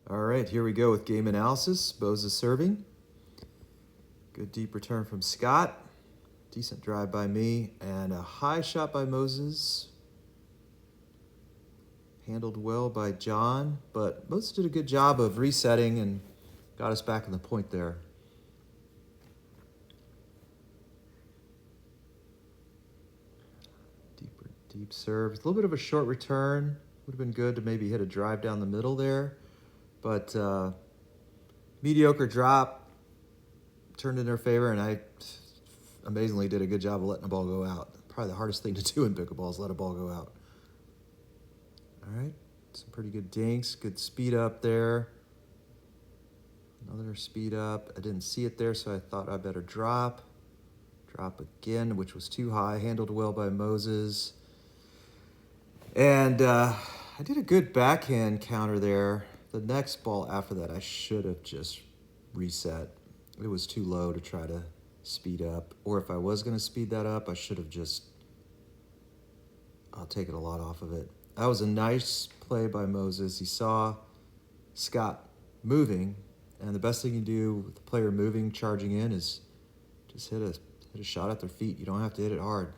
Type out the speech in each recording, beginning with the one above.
All right, here we go with game analysis. Moses serving. Good deep return from Scott. Decent drive by me. And a high shot by Moses. Handled well by Jon, but Moses did a good job of resetting and got us back in the point there. Deep serve. A little bit of a short return. Would have been good to maybe hit a drive down the middle there. But mediocre drop turned in their favor, and I amazingly did a good job of letting the ball go out. Probably the hardest thing to do in pickleball is let a ball go out. All right, some pretty good dinks, good speed up there. Another speed up. I didn't see it there, so I thought I better drop. Drop again, which was too high. Handled well by Moses. And I did a good backhand counter there. The next ball after that, I should have just reset. It was too low to try to speed up. Or if I was going to speed that up, I should have just... I'll take it a lot off of it. That was a nice play by Moses. He saw Scott moving, and the best thing you do with the player moving, charging in, is just hit a shot at their feet. You don't have to hit it hard.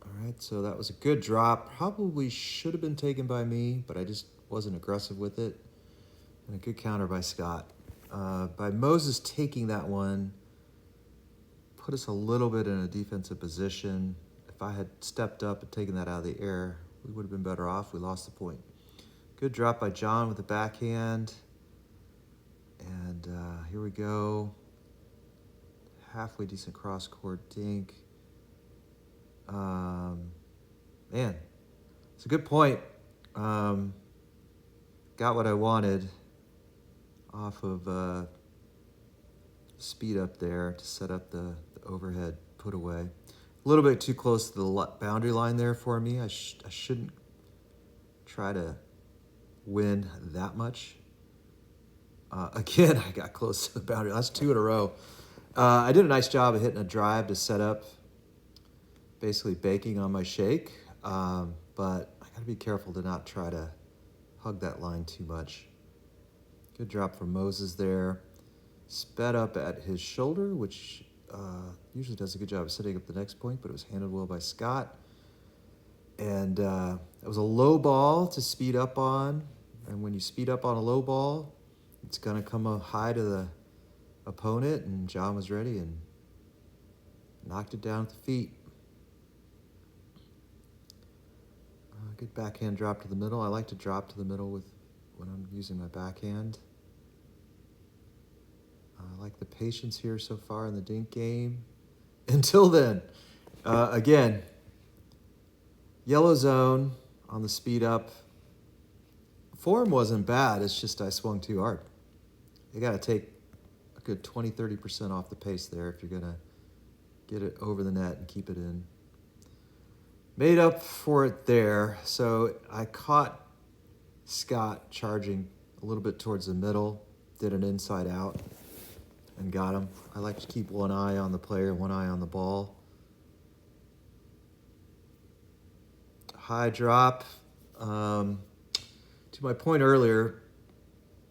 All right, so that was a good drop. Probably should have been taken by me, but I just wasn't aggressive with it. And a good counter by Scott. By Moses taking that one, put us a little bit in a defensive position. If I had stepped up and taken that out of the air, we would have been better off. We lost the point. Good drop by Jon with the backhand. And here we go. Halfway decent cross-court dink. Man, it's a good point. Got what I wanted off of speed up there to set up the overhead put away. A little bit too close to the boundary line there for me. I shouldn't try to win that much. Again, I got close to the boundary. That's 2 in a row. I did a nice job of hitting a drive to set up, basically baking on my shake. But I got to be careful to not try to hug that line too much. Good drop from Moses there. Sped up at his shoulder, which usually does a good job of setting up the next point, but it was handled well by Scott. And it was a low ball to speed up on. And when you speed up on a low ball, it's going to come up high to the opponent, and Jon was ready and knocked it down at the feet. Good backhand drop to the middle. I like to drop to the middle when I'm using my backhand. I like the patience here so far in the dink game. Until then, again, yellow zone on the speed up. Form wasn't bad. It's just I swung too hard. You got to take a good 20-30% off the pace there if you're going to get it over the net and keep it in. Made up for it there. So I caught Scott charging a little bit towards the middle, did an inside out, and got him. I like to keep one eye on the player, one eye on the ball. High drop. To my point earlier,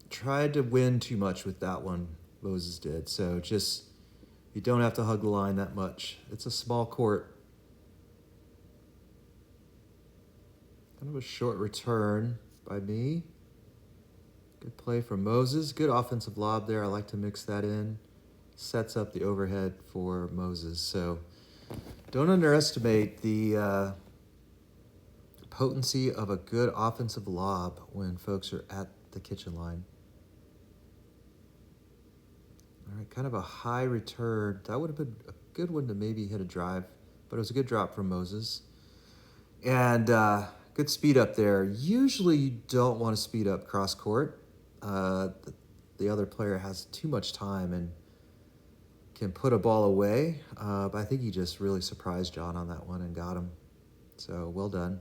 tried to win too much with that one, Moses did. So just, you don't have to hug the line that much. It's a small court. Kind of a short return by me. Good play from Moses. Good offensive lob there. I like to mix that in. Sets up the overhead for Moses. So don't underestimate the potency of a good offensive lob when folks are at the kitchen line. All right, kind of a high return. That would have been a good one to maybe hit a drive, but it was a good drop from Moses. And good speed up there. Usually you don't want to speed up cross court. The other player has too much time and can put a ball away. But I think he just really surprised Jon on that one and got him. So well done.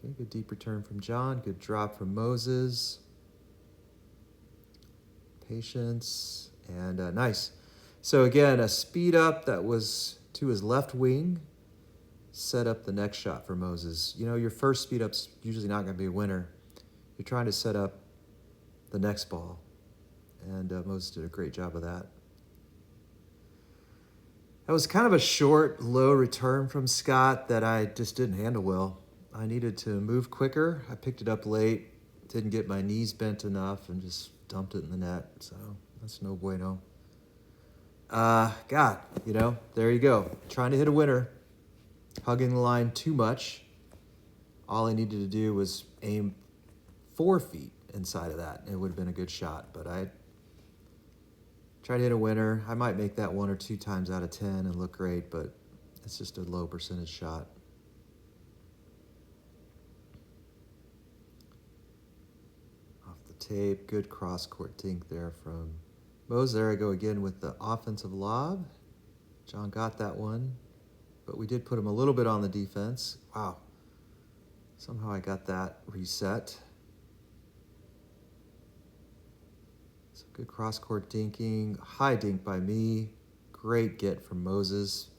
Okay, good deep return from Jon. Good drop from Moses. Patience and nice. So again, a speed up that was to his left wing. set up the next shot for Moses. You know, your first speed up's usually not going to be a winner. You're trying to set up the next ball. And Moses did a great job of that. That was kind of a short, low return from Scott that I just didn't handle well. I needed to move quicker. I picked it up late, didn't get my knees bent enough, and just dumped it in the net. So that's no bueno. God, you know, there you go. Trying to hit a winner, hugging the line too much. All I needed to do was aim 4 feet inside of that. It would have been a good shot, but I tried to hit a winner. I might make that 1 or 2 times out of 10 and look great, but it's just a low percentage shot. Off the tape, good cross-court dink there from Mose. There I go again with the offensive lob. Jon got that one, but we did put him a little bit on the defense. Wow. Somehow I got that reset. So good cross-court dinking. High dink by me. Great get from Moses.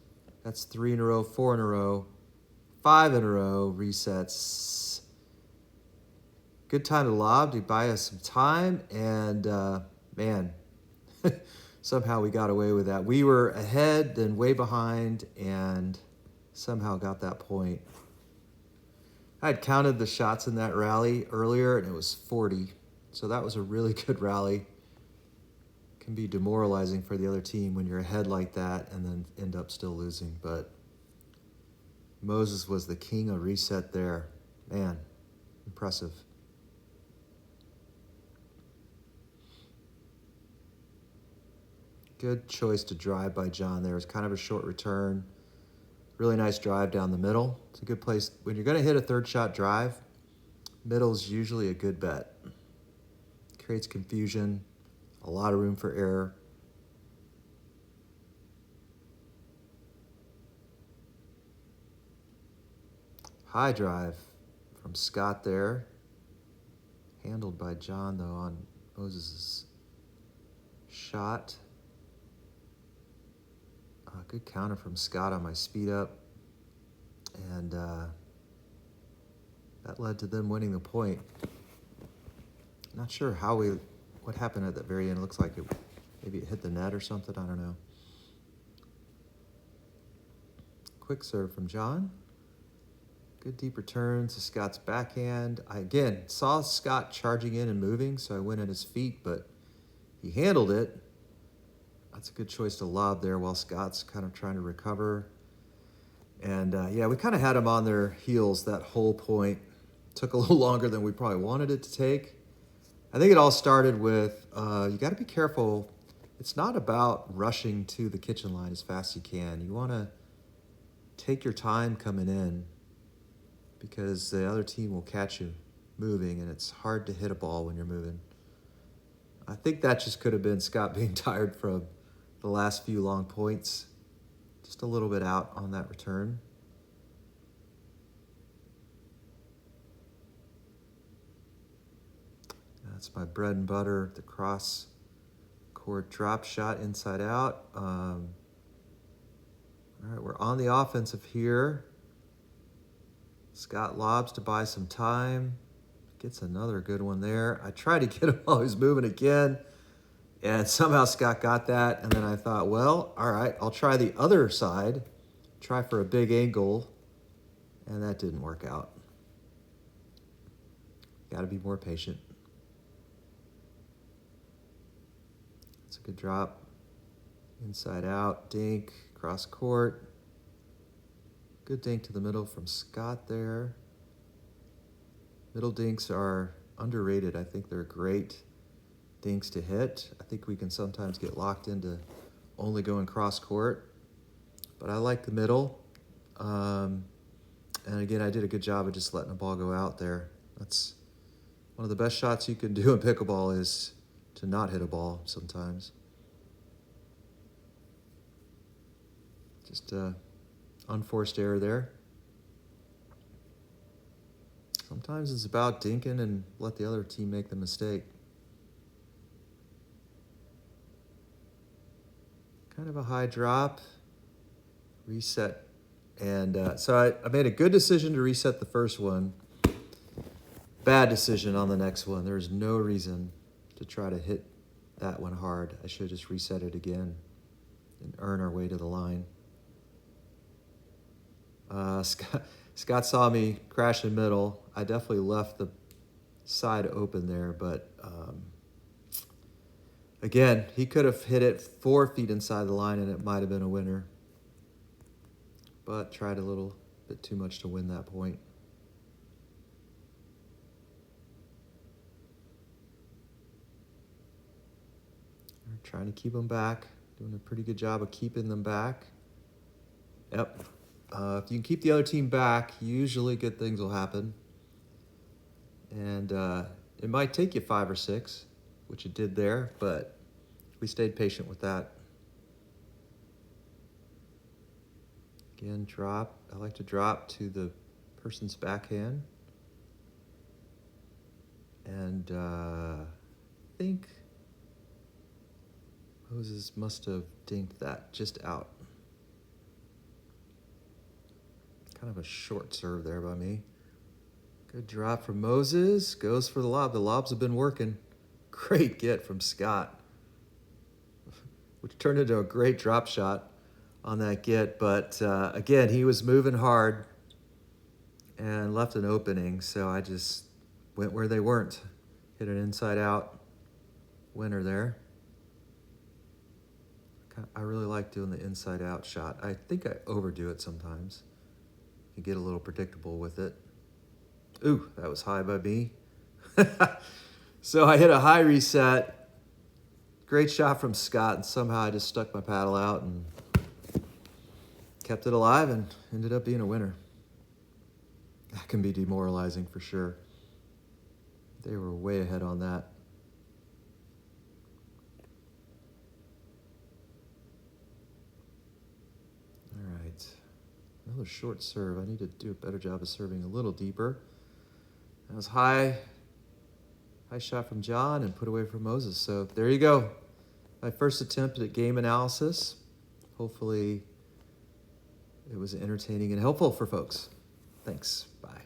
That's 3 in a row, 4 in a row, 5 in a row, resets. Good time to lob to buy us some time, and man, somehow we got away with that. We were ahead, then way behind, and somehow got that point. I had counted the shots in that rally earlier, and it was 40. So that was a really good rally. Can be demoralizing for the other team when you're ahead like that and then end up still losing. But Moses was the king of reset there. Man, impressive. Good choice to drive by Jon there. It's kind of a short return. Really nice drive down the middle. It's a good place. When you're going to hit a third shot drive, middle's usually a good bet. Creates confusion, a lot of room for error. High drive from Scott there. Handled by Jon, though, on Moses' shot. Good counter from Scott on my speed up. And that led to them winning the point. Not sure what happened at the very end. It looks like maybe it hit the net or something. I don't know. Quick serve from Jon. Good deep return to Scott's backhand. I, again, saw Scott charging in and moving, so I went at his feet, but he handled it. That's a good choice to lob there while Scott's kind of trying to recover. And yeah, we kind of had them on their heels that whole point. Took a little longer than we probably wanted it to take. I think it all started with you got to be careful. It's not about rushing to the kitchen line as fast as you can. You want to take your time coming in because the other team will catch you moving, and it's hard to hit a ball when you're moving. I think that just could have been Scott being tired from the last few long points. Just a little bit out on that return. That's my bread and butter, the cross court drop shot inside out. All right, we're on the offensive here. Scott lobs to buy some time. Gets another good one there. I tried to get him while he was moving again, and somehow Scott got that. And then I thought, well, all right, I'll try the other side, try for a big angle, and that didn't work out. Got to be more patient. It's a good drop. Inside out, dink, cross court. Good dink to the middle from Scott there. Middle dinks are underrated. I think they're great dinks to hit. I think we can sometimes get locked into only going cross court, but I like the middle. And again, I did a good job of just letting the ball go out there. That's one of the best shots you can do in pickleball, is to not hit a ball sometimes. Just unforced error there. Sometimes it's about dinking and let the other team make the mistake. Kind of a high drop. Reset And so I made a good decision to reset the first one. Bad decision on the next one. There's no reason to try to hit that one hard. I should just reset it again and earn our way to the line. Scott saw me crash in middle. I definitely left the side open there, but again, he could have hit it 4 feet inside the line and it might have been a winner. But tried a little bit too much to win that point. We're trying to keep them back. Doing a pretty good job of keeping them back. Yep. If you can keep the other team back, usually good things will happen. And it might take you 5 or 6, which it did there, but we stayed patient with that. Again, drop. I like to drop to the person's backhand. And I think Moses must have dinked that just out. Kind of a short serve there by me. Good drop from Moses. Goes for the lob. The lobs have been working. Great get from Scott, which turned into a great drop shot on that get. But again, he was moving hard and left an opening. So I just went where they weren't. Hit an inside out winner there. I really like doing the inside out shot. I think I overdo it sometimes. You get a little predictable with it. Ooh, that was high by me. So I hit a high reset. Great shot from Scott, and somehow I just stuck my paddle out and kept it alive and ended up being a winner. That can be demoralizing for sure. They were way ahead on that. All right. Another short serve. I need to do a better job of serving a little deeper. That was high shot from Jon and put away from Moses. So there you go. My first attempt at game analysis. Hopefully it was entertaining and helpful for folks. Thanks. Bye.